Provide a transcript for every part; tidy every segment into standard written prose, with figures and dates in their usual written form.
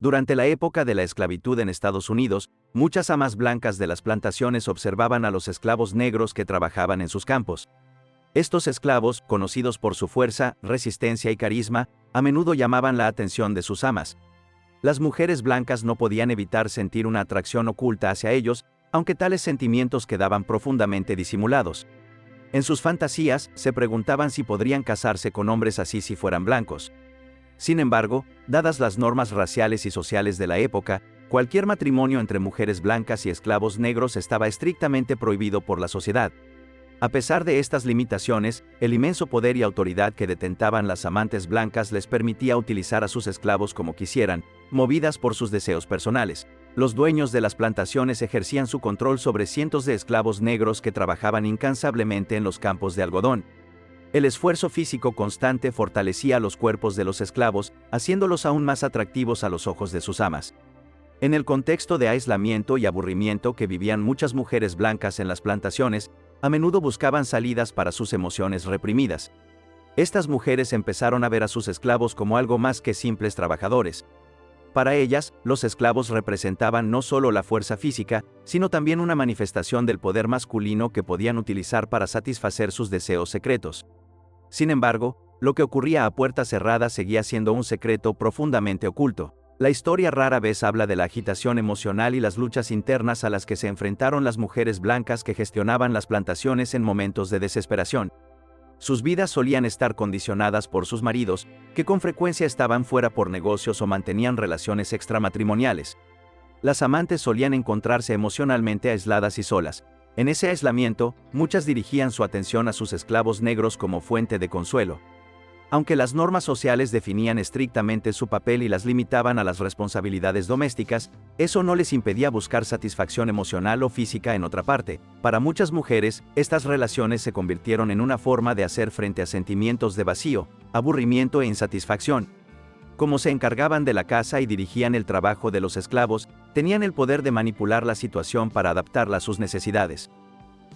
Durante la época de la esclavitud en Estados Unidos, muchas amas blancas de las plantaciones observaban a los esclavos negros que trabajaban en sus campos. Estos esclavos, conocidos por su fuerza, resistencia y carisma, a menudo llamaban la atención de sus amas. Las mujeres blancas no podían evitar sentir una atracción oculta hacia ellos, aunque tales sentimientos quedaban profundamente disimulados. En sus fantasías, se preguntaban si podrían casarse con hombres así si fueran blancos. Sin embargo, dadas las normas raciales y sociales de la época, cualquier matrimonio entre mujeres blancas y esclavos negros estaba estrictamente prohibido por la sociedad. A pesar de estas limitaciones, el inmenso poder y autoridad que detentaban las amantes blancas les permitía utilizar a sus esclavos como quisieran, movidas por sus deseos personales. Los dueños de las plantaciones ejercían su control sobre cientos de esclavos negros que trabajaban incansablemente en los campos de algodón. El esfuerzo físico constante fortalecía los cuerpos de los esclavos, haciéndolos aún más atractivos a los ojos de sus amas. En el contexto de aislamiento y aburrimiento que vivían muchas mujeres blancas en las plantaciones, a menudo buscaban salidas para sus emociones reprimidas. Estas mujeres empezaron a ver a sus esclavos como algo más que simples trabajadores. Para ellas, los esclavos representaban no solo la fuerza física, sino también una manifestación del poder masculino que podían utilizar para satisfacer sus deseos secretos. Sin embargo, lo que ocurría a puertas cerradas seguía siendo un secreto profundamente oculto. La historia rara vez habla de la agitación emocional y las luchas internas a las que se enfrentaron las mujeres blancas que gestionaban las plantaciones en momentos de desesperación. Sus vidas solían estar condicionadas por sus maridos, que con frecuencia estaban fuera por negocios o mantenían relaciones extramatrimoniales. Las amantes solían encontrarse emocionalmente aisladas y solas. En ese aislamiento, muchas dirigían su atención a sus esclavos negros como fuente de consuelo. Aunque las normas sociales definían estrictamente su papel y las limitaban a las responsabilidades domésticas, eso no les impedía buscar satisfacción emocional o física en otra parte. Para muchas mujeres, estas relaciones se convirtieron en una forma de hacer frente a sentimientos de vacío, aburrimiento e insatisfacción. Como se encargaban de la casa y dirigían el trabajo de los esclavos, tenían el poder de manipular la situación para adaptarla a sus necesidades.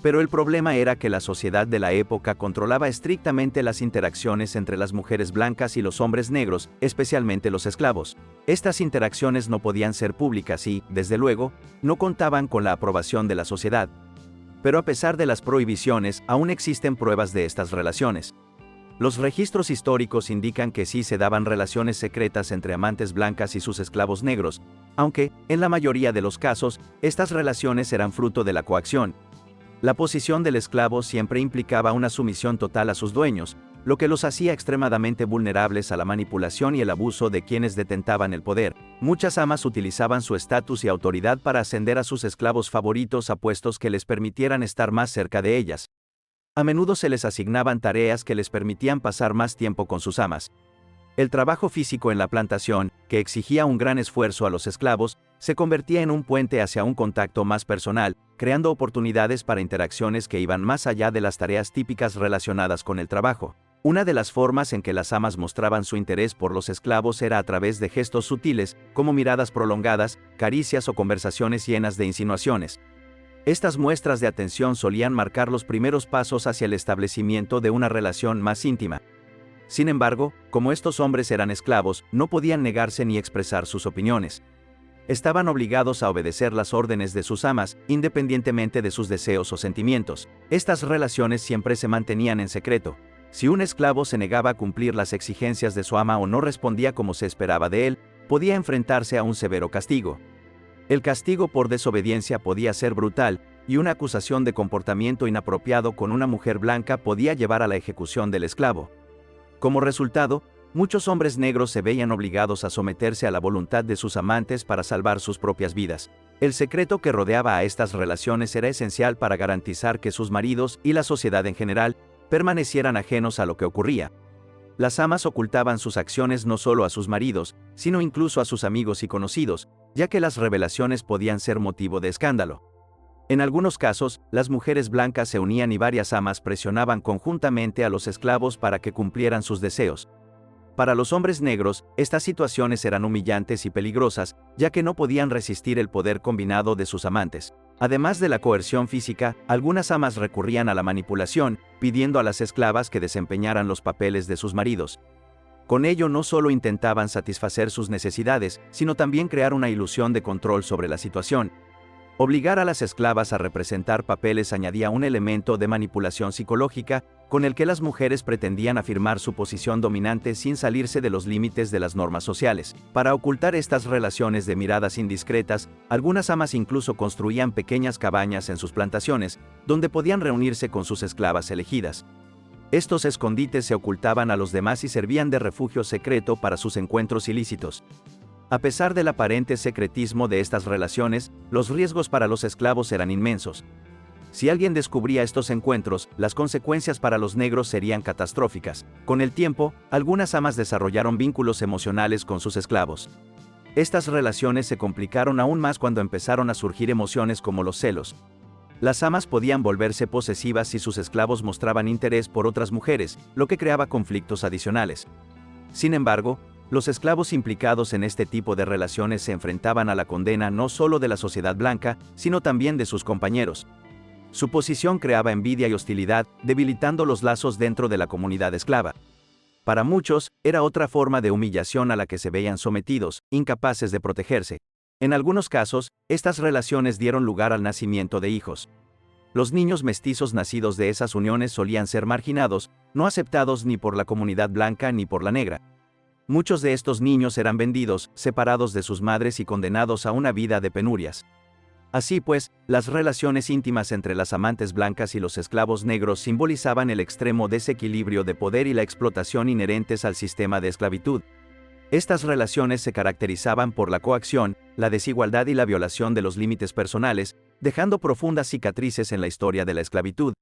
Pero el problema era que la sociedad de la época controlaba estrictamente las interacciones entre las mujeres blancas y los hombres negros, especialmente los esclavos. Estas interacciones no podían ser públicas y, desde luego, no contaban con la aprobación de la sociedad. Pero a pesar de las prohibiciones, aún existen pruebas de estas relaciones. Los registros históricos indican que sí se daban relaciones secretas entre amantes blancas y sus esclavos negros, aunque, en la mayoría de los casos, estas relaciones eran fruto de la coacción. La posición del esclavo siempre implicaba una sumisión total a sus dueños, lo que los hacía extremadamente vulnerables a la manipulación y el abuso de quienes detentaban el poder. Muchas amas utilizaban su estatus y autoridad para ascender a sus esclavos favoritos a puestos que les permitieran estar más cerca de ellas. A menudo se les asignaban tareas que les permitían pasar más tiempo con sus amas. El trabajo físico en la plantación, que exigía un gran esfuerzo a los esclavos, se convertía en un puente hacia un contacto más personal, creando oportunidades para interacciones que iban más allá de las tareas típicas relacionadas con el trabajo. Una de las formas en que las amas mostraban su interés por los esclavos era a través de gestos sutiles, como miradas prolongadas, caricias o conversaciones llenas de insinuaciones. Estas muestras de atención solían marcar los primeros pasos hacia el establecimiento de una relación más íntima. Sin embargo, como estos hombres eran esclavos, no podían negarse ni expresar sus opiniones. Estaban obligados a obedecer las órdenes de sus amas, independientemente de sus deseos o sentimientos. Estas relaciones siempre se mantenían en secreto. Si un esclavo se negaba a cumplir las exigencias de su ama o no respondía como se esperaba de él, podía enfrentarse a un severo castigo. El castigo por desobediencia podía ser brutal, y una acusación de comportamiento inapropiado con una mujer blanca podía llevar a la ejecución del esclavo. Como resultado, muchos hombres negros se veían obligados a someterse a la voluntad de sus amantes para salvar sus propias vidas. El secreto que rodeaba a estas relaciones era esencial para garantizar que sus maridos y la sociedad en general permanecieran ajenos a lo que ocurría. Las amas ocultaban sus acciones no solo a sus maridos, sino incluso a sus amigos y conocidos, ya que las revelaciones podían ser motivo de escándalo. En algunos casos, las mujeres blancas se unían y varias amas presionaban conjuntamente a los esclavos para que cumplieran sus deseos. Para los hombres negros, estas situaciones eran humillantes y peligrosas, ya que no podían resistir el poder combinado de sus amantes. Además de la coerción física, algunas amas recurrían a la manipulación, pidiendo a las esclavas que desempeñaran los papeles de sus maridos. Con ello no solo intentaban satisfacer sus necesidades, sino también crear una ilusión de control sobre la situación. Obligar a las esclavas a representar papeles añadía un elemento de manipulación psicológica, con el que las mujeres pretendían afirmar su posición dominante sin salirse de los límites de las normas sociales. Para ocultar estas relaciones de miradas indiscretas, algunas amas incluso construían pequeñas cabañas en sus plantaciones, donde podían reunirse con sus esclavas elegidas. Estos escondites se ocultaban a los demás y servían de refugio secreto para sus encuentros ilícitos. A pesar del aparente secretismo de estas relaciones, los riesgos para los esclavos eran inmensos. Si alguien descubría estos encuentros, las consecuencias para los negros serían catastróficas. Con el tiempo, algunas amas desarrollaron vínculos emocionales con sus esclavos. Estas relaciones se complicaron aún más cuando empezaron a surgir emociones como los celos. Las amas podían volverse posesivas si sus esclavos mostraban interés por otras mujeres, lo que creaba conflictos adicionales. Sin embargo, los esclavos implicados en este tipo de relaciones se enfrentaban a la condena no solo de la sociedad blanca, sino también de sus compañeros. Su posición creaba envidia y hostilidad, debilitando los lazos dentro de la comunidad esclava. Para muchos, era otra forma de humillación a la que se veían sometidos, incapaces de protegerse. En algunos casos, estas relaciones dieron lugar al nacimiento de hijos. Los niños mestizos nacidos de esas uniones solían ser marginados, no aceptados ni por la comunidad blanca ni por la negra. Muchos de estos niños eran vendidos, separados de sus madres y condenados a una vida de penurias. Así pues, las relaciones íntimas entre las amantes blancas y los esclavos negros simbolizaban el extremo desequilibrio de poder y la explotación inherentes al sistema de esclavitud. Estas relaciones se caracterizaban por la coacción, la desigualdad y la violación de los límites personales, dejando profundas cicatrices en la historia de la esclavitud.